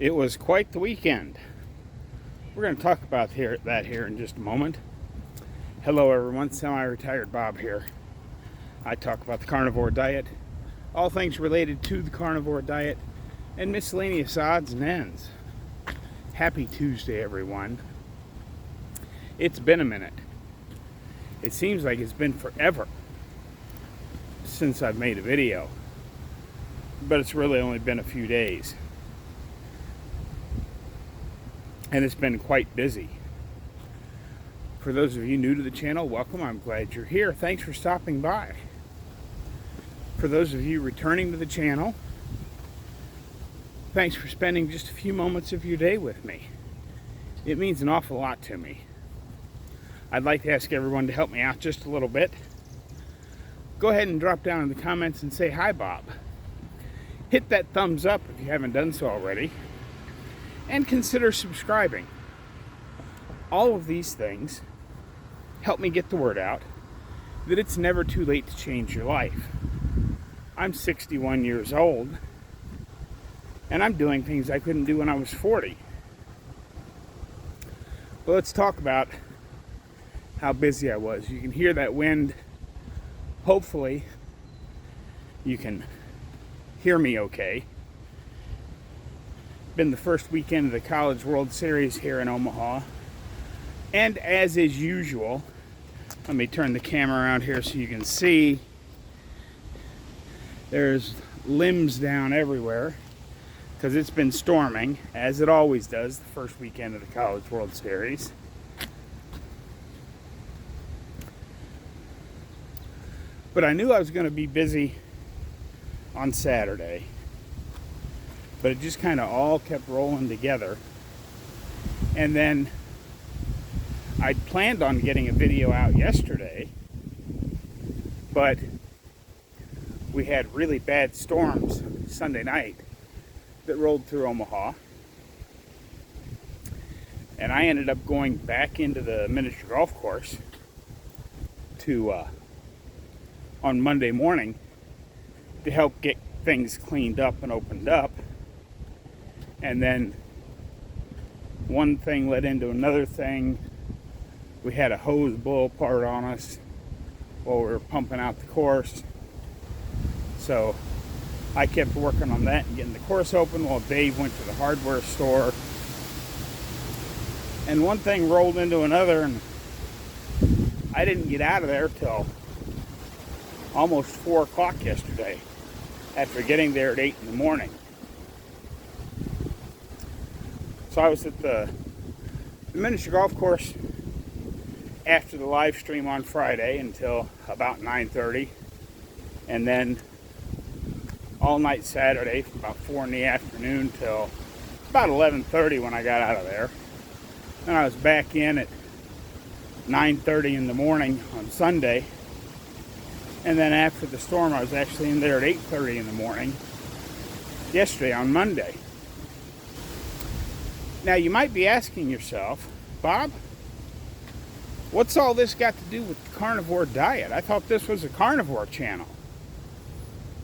It was quite the weekend. We're going to talk about that here in just a moment. Hello everyone, semi-retired Bob here. I talk about the carnivore diet, all things related to the carnivore diet, and miscellaneous odds and ends. Happy Tuesday everyone. It's been a minute. It seems like it's been forever since I've made a video, but it's really only been a few days. And it's been quite busy. For those of you new to the channel, welcome. I'm glad you're here. Thanks for stopping by. For those of you returning to the channel, thanks for spending just a few moments of your day with me. It means an awful lot to me. I'd like to ask everyone to help me out just a little bit. Go ahead and drop down in the comments and say, "Hi, Bob." Hit that thumbs up if you haven't done so already. And consider subscribing. All of these things help me get the word out that it's never too late to change your life. I'm 61 years old, and I'm doing things I couldn't do when I was 40. Well, let's talk about how busy I was. You can hear that wind. Hopefully, you can hear me okay. Been the first weekend of the College World Series here in Omaha. And as is usual, let me turn the camera around here so you can see. There's limbs down everywhere because it's been storming, as it always does the first weekend of the College World Series. But I knew I was going to be busy on Saturday. But it just kind of all kept rolling together. And then I'd planned on getting a video out yesterday, but we had really bad storms Sunday night that rolled through Omaha. And I ended up going back into the miniature golf course on Monday morning to help get things cleaned up and opened up. And then one thing led into another thing. We had a hose blow apart on us while we were pumping out the course. So I kept working on that and getting the course open while Dave went to the hardware store. And one thing rolled into another, and I didn't get out of there till almost 4 o'clock yesterday after getting there at 8 in the morning. So I was at the miniature golf course after the live stream on Friday until about 9:30, and then all night Saturday from about 4 in the afternoon till about 11:30 when I got out of there. And I was back in at 9:30 in the morning on Sunday, and then after the storm I was actually in there at 8:30 in the morning yesterday on Monday. Now, you might be asking yourself, "Bob, what's all this got to do with the carnivore diet? I thought this was a carnivore channel."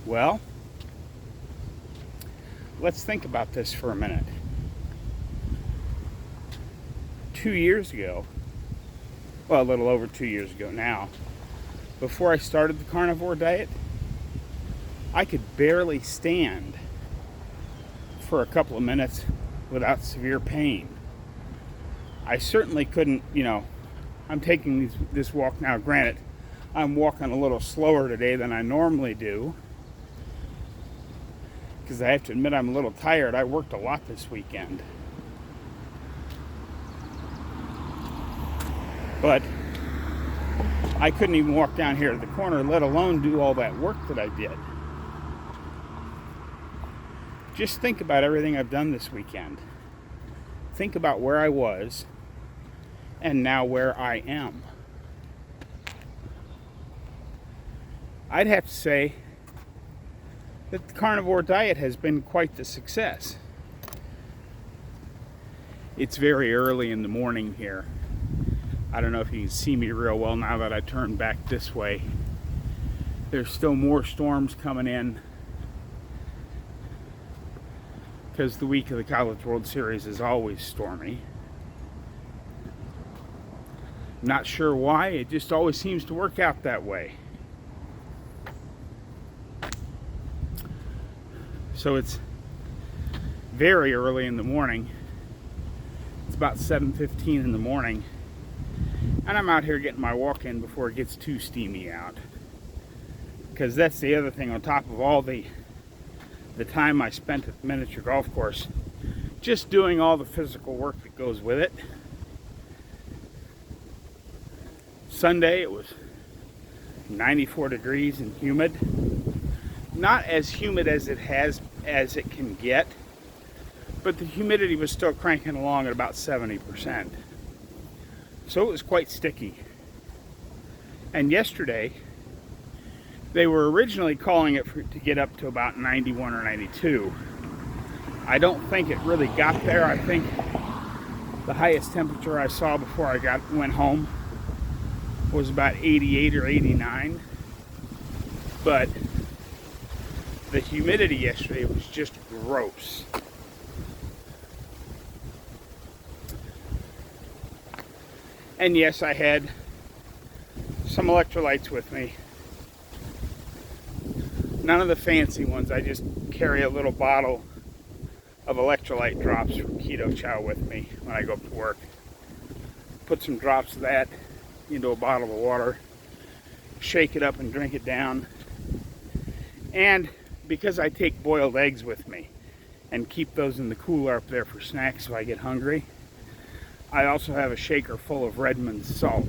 Well, let's think about this for a minute. 2 years ago, well, a little over 2 years ago now, before I started the carnivore diet, I could barely stand for a couple of minutes without severe pain. I certainly couldn't, I'm taking this walk now. Granted, I'm walking a little slower today than I normally do, because I have to admit I'm a little tired. I worked a lot this weekend. But I couldn't even walk down here to the corner, let alone do all that work that I did. Just think about everything I've done this weekend. Think about where I was and now where I am. I'd have to say that the carnivore diet has been quite the success. It's very early in the morning here. I don't know if you can see me real well now that I turned back this way. There's still more storms coming in. because the week of the College World Series is always stormy. Not sure why, it just always seems to work out that way. So it's very early in the morning. It's about 7:15 in the morning. And I'm out here getting my walk in before it gets too steamy out. Because that's the other thing, on top of all the time I spent at the miniature golf course, just doing all the physical work that goes with it. Sunday it was 94 degrees and humid. Not as humid as it can get, but the humidity was still cranking along at about 70%. So it was quite sticky. And yesterday, they were originally calling it to get up to about 91 or 92. I don't think it really got there. I think the highest temperature I saw before I went home was about 88 or 89. But the humidity yesterday was just gross. And yes, I had some electrolytes with me. None of the fancy ones. I just carry a little bottle of electrolyte drops from Keto Chow with me when I go up to work. Put some drops of that into a bottle of water, shake it up and drink it down. And because I take boiled eggs with me and keep those in the cooler up there for snacks if I get hungry, I also have a shaker full of Redmond's salt.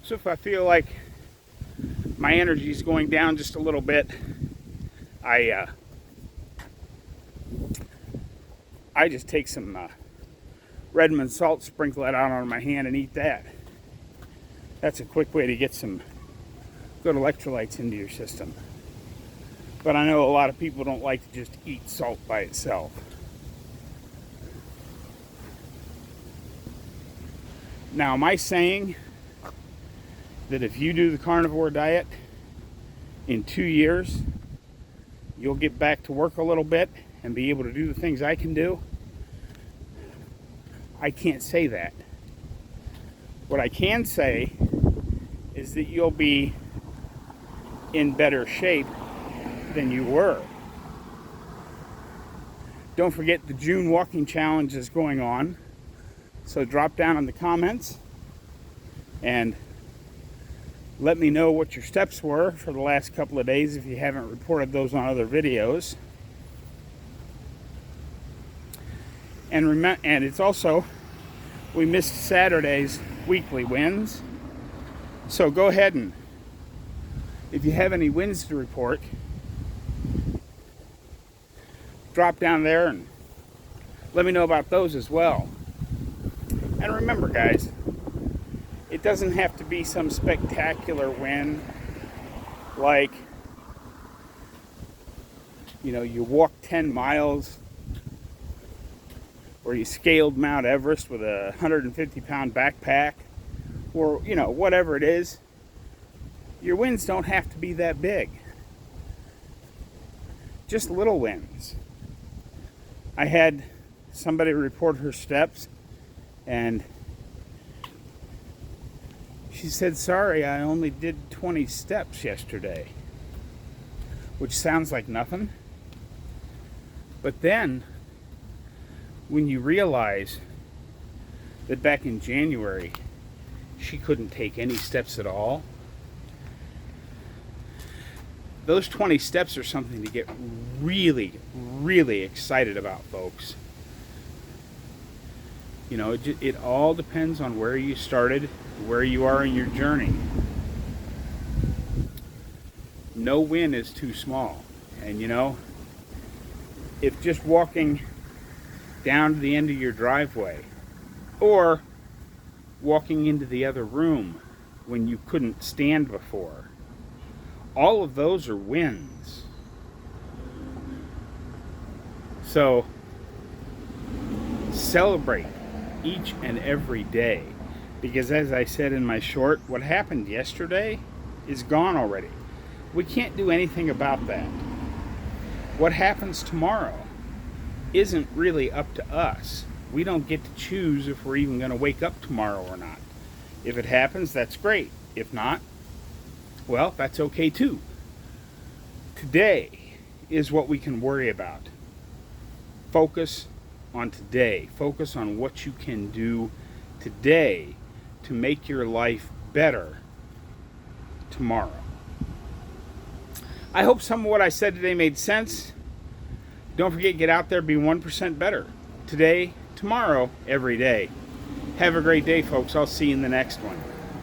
So if I feel like my energy is going down just a little bit, I just take some Redmond salt, sprinkle it out on my hand, and eat that. That's a quick way to get some good electrolytes into your system. But I know a lot of people don't like to just eat salt by itself. Now, am I saying that if you do the carnivore diet in 2 years, you'll get back to work a little bit and be able to do the things I can do? I can't say that. What I can say is that you'll be in better shape than you were. Don't forget the June walking challenge is going on. So drop down in the comments and let me know what your steps were for the last couple of days if you haven't reported those on other videos. And it's also, we missed Saturday's weekly wins. So go ahead and, if you have any wins to report, drop down there and let me know about those as well. And remember, guys, it doesn't have to be some spectacular win like, you walked 10 miles or you scaled Mount Everest with a 150-pound backpack or, whatever it is. Your wins don't have to be that big. Just little wins. I had somebody report her steps, and she said, sorry, I only did 20 steps yesterday, which sounds like nothing. But then, when you realize that back in January, she couldn't take any steps at all, those 20 steps are something to get really, really excited about, folks. It all depends on where you started, where you are in your journey. No win is too small. And if just walking down to the end of your driveway or walking into the other room when you couldn't stand before, all of those are wins. So celebrate each and every day, because as I said in my short, what happened yesterday is gone already. We can't do anything about that. What happens tomorrow, isn't really up to us. We don't get to choose if we're even going to wake up tomorrow or not. If it happens, that's great. If not, well, that's okay too. Today is what we can worry about. Focus on today. Focus on what you can do today to make your life better tomorrow. I hope some of what I said today made sense. Don't forget, get out there, be 1% better. Today, tomorrow, every day. Have a great day, folks. I'll see you in the next one.